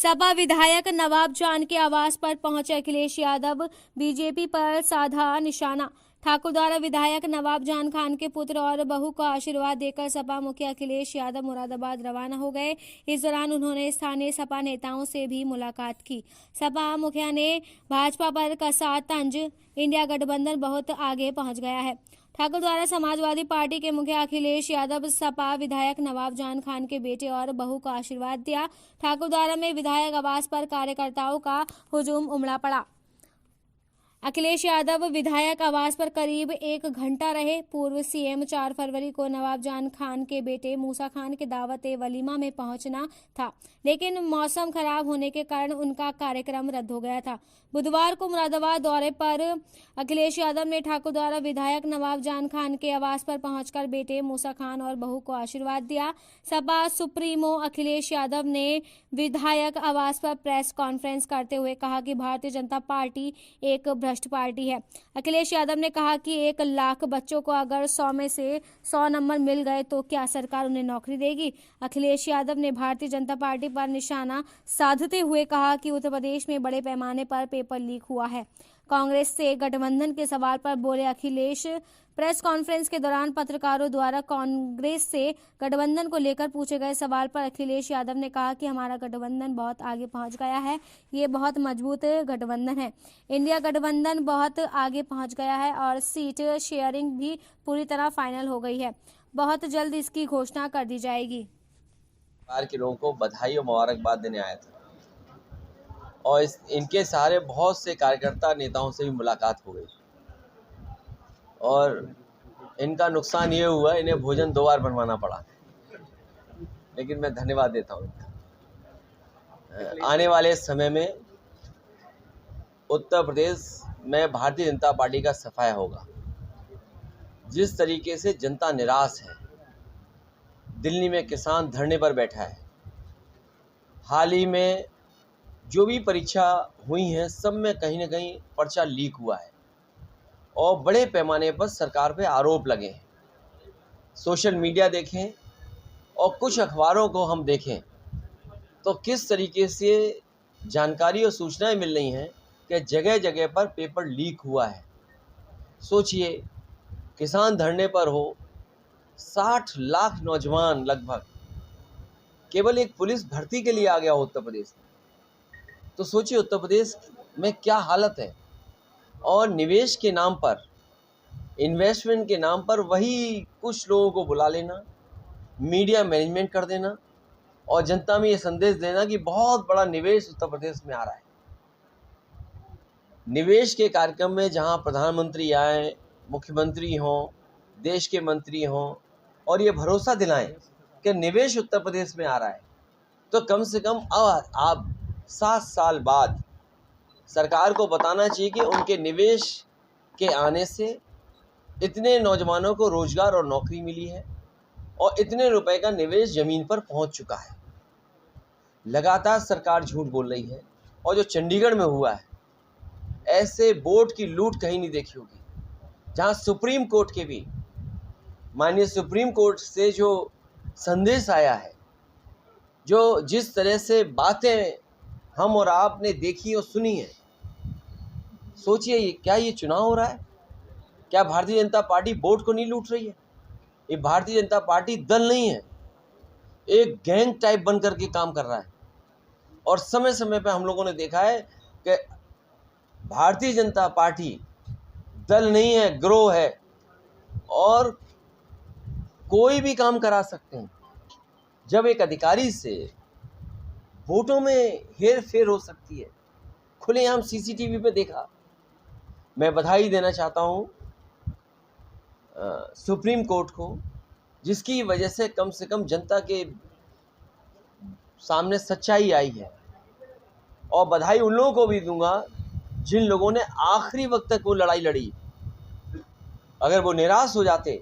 सपा विधायक नवाब जान के आवास पर पहुंचे अखिलेश यादव, बीजेपी पर साधा निशाना। ठाकुर द्वारा विधायक नवाब जान खान के पुत्र और बहू को आशीर्वाद देकर सपा मुखिया अखिलेश यादव मुरादाबाद रवाना हो गए। इस दौरान उन्होंने स्थानीय सपा नेताओं से भी मुलाकात की। सपा मुखिया ने भाजपा पर कसा तंज, इंडिया गठबंधन बहुत आगे पहुंच गया है। ठाकुर द्वारा समाजवादी पार्टी के मुखिया अखिलेश यादव सपा विधायक नवाब जान खान के बेटे और बहू को आशीर्वाद दिया। ठाकुर द्वारा में विधायक आवास पर कार्यकर्ताओं का हुजूम उमड़ा पड़ा। अखिलेश यादव विधायक आवास पर करीब 1 घंटा रहे। पूर्व सीएम 4 फरवरी को नवाब जान खान के बेटे मूसा खान के दावत वलीमा में पहुंचना था, लेकिन मौसम खराब होने के कारण उनका कार्यक्रम रद्द हो गया था। बुधवार को मुरादाबाद दौरे पर अखिलेश यादव ने ठाकुर द्वारा विधायक नवाब जान खान के आवास पर पहुंचकर बेटे मूसा खान और बहू को आशीर्वाद दिया। सपा सुप्रीमो अखिलेश यादव ने विधायक आवास पर प्रेस कॉन्फ्रेंस करते हुए कहा कि भारतीय जनता पार्टी एक भ्रष्ट पार्टी है। अखिलेश यादव ने कहा कि 1 लाख बच्चों को अगर 100 में से 100 नंबर मिल गए तो क्या सरकार उन्हें नौकरी देगी। अखिलेश यादव ने भारतीय जनता पार्टी पर निशाना साधते हुए कहा कि उत्तर प्रदेश में बड़े पैमाने पर पेपर लीक हुआ है। कांग्रेस से गठबंधन के सवाल पर बोले अखिलेश। प्रेस कॉन्फ्रेंस के दौरान पत्रकारों द्वारा कांग्रेस से गठबंधन को लेकर पूछे गए सवाल पर अखिलेश यादव ने कहा कि हमारा गठबंधन बहुत आगे पहुंच गया है। ये बहुत मजबूत गठबंधन है। इंडिया गठबंधन बहुत आगे पहुंच गया है और सीट शेयरिंग भी पूरी तरह फाइनल हो गई है। बहुत जल्द इसकी घोषणा कर दी जाएगी। परिवार के लोगों को बधाई और मुबारकबाद देने आया था और इनके सारे बहुत से कार्यकर्ता नेताओं से भी मुलाकात हो गई और इनका नुकसान ये हुआ, इन्हें भोजन 2 बार बनवाना पड़ा, लेकिन मैं धन्यवाद देता हूँ इनका। आने वाले समय में उत्तर प्रदेश में भारतीय जनता पार्टी का सफाया होगा। जिस तरीके से जनता निराश है, दिल्ली में किसान धरने पर बैठा है, हाल ही में जो भी परीक्षा हुई हैं सब में कहीं ना कहीं पर्चा लीक हुआ है और बड़े पैमाने पर सरकार पे आरोप लगे हैं। सोशल मीडिया देखें और कुछ अखबारों को हम देखें तो किस तरीके से जानकारी और सूचनाएं मिल रही हैं कि जगह जगह पर पेपर लीक हुआ है। सोचिए, किसान धरने पर हो, 60 लाख नौजवान लगभग केवल एक पुलिस भर्ती के लिए आ गया हो उत्तर प्रदेश में, तो सोचिए उत्तर प्रदेश में क्या हालत है। और निवेश के नाम पर, इन्वेस्टमेंट के नाम पर वही कुछ लोगों को बुला लेना, मीडिया मैनेजमेंट कर देना और जनता में ये संदेश देना कि बहुत बड़ा निवेश उत्तर प्रदेश में आ रहा है। निवेश के कार्यक्रम में जहां प्रधानमंत्री आए, मुख्यमंत्री हों, देश के मंत्री हों और ये भरोसा दिलाएं कि निवेश उत्तर प्रदेश में आ रहा है, तो कम से कम अब आप 7 साल बाद सरकार को बताना चाहिए कि उनके निवेश के आने से इतने नौजवानों को रोजगार और नौकरी मिली है और इतने रुपए का निवेश जमीन पर पहुंच चुका है। लगातार सरकार झूठ बोल रही है और जो चंडीगढ़ में हुआ है, ऐसे बोर्ड की लूट कहीं नहीं देखी होगी, जहां सुप्रीम कोर्ट के भी माननीय सुप्रीम कोर्ट से जो संदेश आया है, जो जिस तरह से बातें हम और आपने देखी और सुनी है, सोचिए क्या ये चुनाव हो रहा है? क्या भारतीय जनता पार्टी बोर्ड को नहीं लूट रही है? ये भारतीय जनता पार्टी दल नहीं है, एक गैंग टाइप बन करके काम कर रहा है। और समय समय पर हम लोगों ने देखा है कि भारतीय जनता पार्टी दल नहीं है, गिरोह है और कोई भी काम करा सकते हैं। जब एक अधिकारी से वोटों में हेर फेर हो सकती है, खुलेआम सीसीटीवी पे देखा। मैं बधाई देना चाहता हूँ सुप्रीम कोर्ट को, जिसकी वजह से कम जनता के सामने सच्चाई आई है। और बधाई उन लोगों को भी दूंगा जिन लोगों ने आखिरी वक्त तक वो लड़ाई लड़ी। अगर वो निराश हो जाते